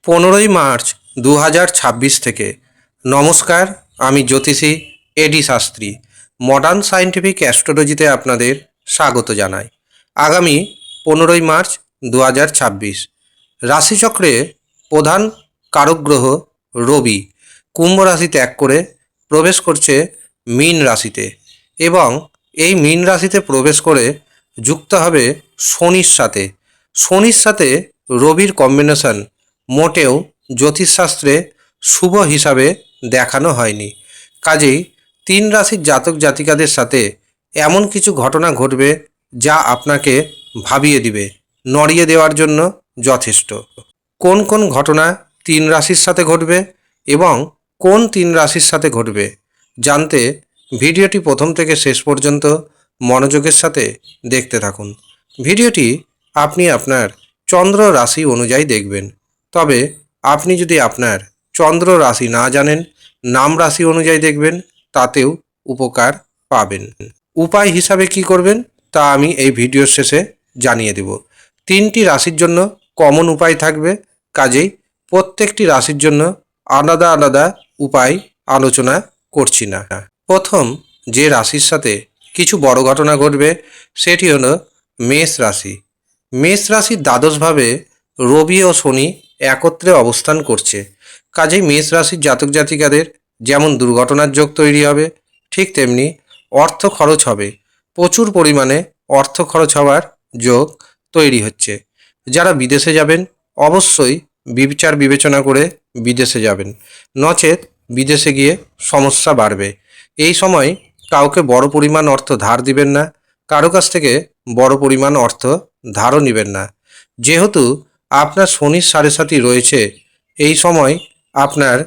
15ই March 2026 থেকে। নমস্কার, আমি জ্যোতিষী এডি শাস্ত্রী। মডার্ন সায়েন্টিফিক অ্যাস্ট্রোলজিতে আপনাদের স্বাগত জানাই। আগামী 15ই মার্চ 2026 রাশিচক্রে প্রধান কারক গ্রহ রবি কুম্ভ রাশি ত্যাগ করে প্রবেশ করছে মীন রাশিতে, এবং এই মীন রাশিতে প্রবেশ করে যুক্ত হবে শনির সাথে। শনির সাথে রবির কম্বিনেশন মোটেও জ্যোতিষশাস্ত্রে শুভ হিসাবে দেখানো হয়নি। কাজেই 3 রাশির জাতক জাতিকাদের সাথে এমন কিছু ঘটনা ঘটবে যা আপনাকে ভাবিয়ে দিবে, নড়িয়ে দেওয়ার জন্য যথেষ্ট। কোন কোন ঘটনা 3 রাশির সাথে ঘটবে এবং কোন 3 রাশির সাথে ঘটবে জানতে ভিডিওটি প্রথম থেকে শেষ পর্যন্ত মনোযোগের সাথে দেখতে থাকুন। ভিডিওটি আপনি আপনার চন্দ্র রাশি অনুযায়ী দেখবেন। তবে আপনি যদি আপনার চন্দ্র রাশি না জানেন, নাম রাশি অনুযায়ী দেখবেন, তাতেও উপকার পাবেন। উপায় হিসাবে কি করবেন তা আমি এই ভিডিওর শেষে জানিয়ে দেব। 3টি রাশির জন্য কমন উপায় থাকবে, কাজেই প্রত্যেকটি রাশির জন্য আলাদা আলাদা উপায় আলোচনা করছি না। প্রথম যে রাশির সাথে কিছু বড় ঘটনা ঘটবে সেটি হলো মেষ রাশি। মেষ রাশির দ্বাদশভাবে রবি ও শনি একত্রে অবস্থান করছে। কাজেই মেষ রাশির জাতক জাতিকাদের যেমন দুর্ঘটনার যোগ তৈরি হবে, ঠিক তেমনি অর্থ খরচ হবে। প্রচুর পরিমাণে অর্থ খরচ হওয়ার যোগ তৈরি হচ্ছে। যারা বিদেশে যাবেন অবশ্যই বিচার বিবেচনা করে বিদেশে যাবেন, নচেত বিদেশে গিয়ে সমস্যা বাড়বে। এই সময় কাউকে বড় পরিমাণ অর্থ ধার দিবেন না, কারো কাছ থেকে বড় পরিমাণ অর্থ ধারও নেবেন না। যেহেতু আপনার শনির সাড়ে সাথী রয়েছে, এই সময় আপনার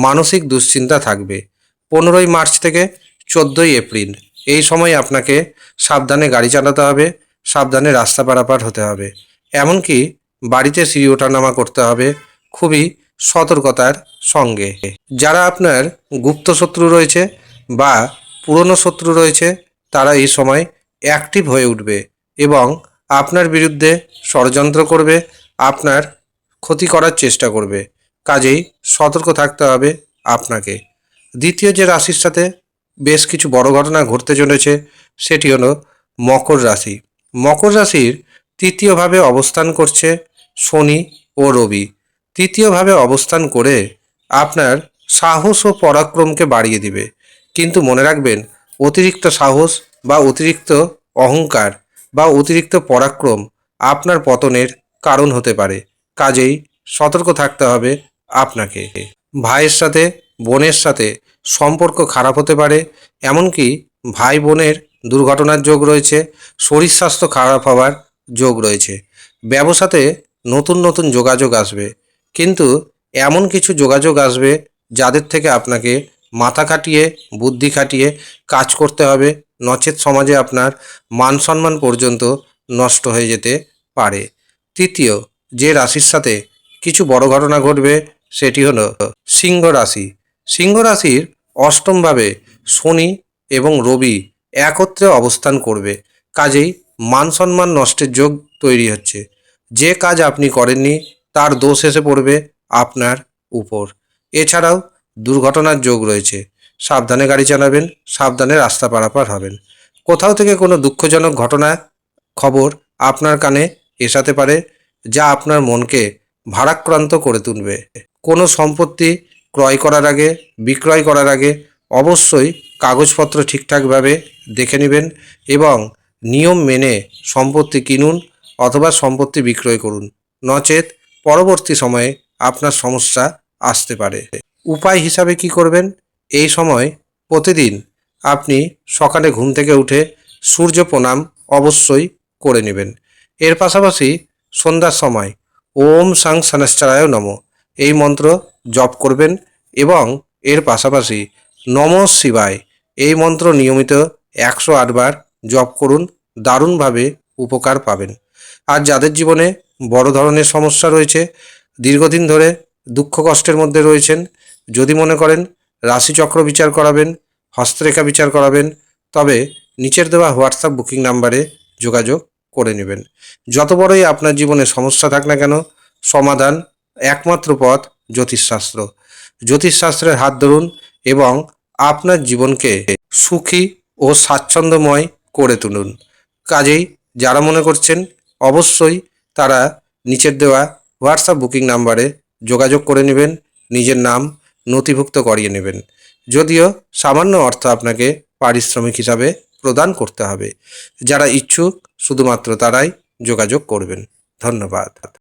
মানসিক দুশ্চিন্তা থাকবে। 15ই মার্চ থেকে 14ই এপ্রিল এই সময় আপনাকে সাবধানে গাড়ি চালাতে হবে, সাবধানে রাস্তা পারাপার হতে হবে, এমনকি বাড়িতে সিঁড়ি ওঠানামা করতে হবে খুবই সতর্কতার সঙ্গে। যারা আপনার গুপ্ত শত্রু রয়েছে বা পুরনো শত্রু রয়েছে তারা এই সময় অ্যাক্টিভ হয়ে উঠবে এবং আপনার বিরুদ্ধে ষড়যন্ত্র করবে, আপনার ক্ষতি করার চেষ্টা করবে। কাজেই সতর্ক থাকতে হবে আপনাকে। দ্বিতীয় যে রাশির সাথে বেশ কিছু বড় ঘটনা ঘটতে চলেছে সেটি হলো মকর রাশি। মকর রাশির তৃতীয়ভাবে অবস্থান করছে শনি ও রবি। তৃতীয়ভাবে অবস্থান করে আপনার সাহস ও পরাক্রমকে বাড়িয়ে দিবে, কিন্তু মনে রাখবেন অতিরিক্ত সাহস বা অতিরিক্ত অহংকার বা অতিরিক্ত পরাক্রম আপনার পতনের কারণ হতে পারে। কাজেই সতর্ক থাকতে হবে আপনাকে। ভাইয়ের সাথে বোনের সাথে সম্পর্ক খারাপ হতে পারে, এমনকি ভাই বোনের দুর্ঘটনার যোগ রয়েছে, শরীর স্বাস্থ্য খারাপ হওয়ার যোগ রয়েছে। ব্যবসাতে নতুন নতুন যোগাযোগ আসবে, কিন্তু এমন কিছু যোগাযোগ আসবে যাদের থেকে আপনাকে মাথা খাটিয়ে বুদ্ধি খাটিয়ে কাজ করতে হবে, নচেত সমাজে আপনার মান সম্মান পর্যন্ত নষ্ট হয়ে যেতে পারে। তৃতীয় যে রাশির সাথে কিছু বড় ঘটনা ঘটবে সেটি হলো সিংহ রাশি। সিংহ রাশির অষ্টমভাবে শনি এবং রবি একত্রে অবস্থান করবে। কাজেই মান সম্মান নষ্টের যোগ তৈরি হচ্ছে। যে কাজ আপনি করেননি তার দোষ এসে পড়বে আপনার উপর। এছাড়াও দুর্ঘটনার যোগ রয়েছে। সাবধানে গাড়ি চালাবেন, সাবধানে রাস্তা পারাপার হবেন। কোথাও থেকে কোনো দুঃখজনক ঘটনা খবর আপনার কানে এসাতে পারে, যা আপনার মনকে ভারাক্রান্ত করে তুলবে। কোনো সম্পত্তি ক্রয় করার আগে, বিক্রয় করার আগে অবশ্যই কাগজপত্র ঠিকঠাকভাবে দেখে নেবেন এবং নিয়ম মেনে সম্পত্তি কিনুন অথবা সম্পত্তি বিক্রয় করুন, নচেত পরবর্তী সময়ে আপনার সমস্যা আসতে পারে। উপায় হিসাবে কি করবেন? এই সময় প্রতিদিন আপনি সকালে ঘুম থেকে উঠে সূর্য প্রণাম অবশ্যই করে নেবেন। এর পাশাপাশি সন্ধ্যার সময় ওম সাং শনশ্চরায় নমঃ এই মন্ত্র জপ করবেন এবং এর পাশাপাশি নমঃ শিবায় এই মন্ত্র নিয়মিত 108 বার জপ করুন, দারুণভাবে উপকার পাবেন। আর যাদের জীবনে বড় ধরনের সমস্যা রয়েছে, দীর্ঘদিন ধরে দুঃখ কষ্টের মধ্যে রয়েছেন, যদি মনে করেন রাশিচক্র বিচার করাবেন, হস্তরেখা বিচার করাবেন, তবে নিচের দেওয়া হোয়াটসঅ্যাপ বুকিং নাম্বারে যোগাযোগ করে নেবেন। যত বড়ই আপনার জীবনে সমস্যা থাক না কেন, সমাধান একমাত্র পথ জ্যোতিষশাস্ত্র। জ্যোতিষশাস্ত্রের হাত ধরুন এবং আপনার জীবনকে সুখী ও স্বাচ্ছন্দ্যময় করে তুলুন। কাজেই যারা মনে করছেন, অবশ্যই তারা নিচের দেওয়া হোয়াটসঅ্যাপ বুকিং নাম্বারে যোগাযোগ করে নেবেন, নিজের নাম নথিভুক্ত করিয়ে নেবেন। যদিও সামান্য অর্থ আপনাকে পারিশ্রমিক হিসাবে প্রদান করতে হবে। যারা ইচ্ছুক শুধুমাত্র তারাই যোগাযোগ করবেন। ধন্যবাদ।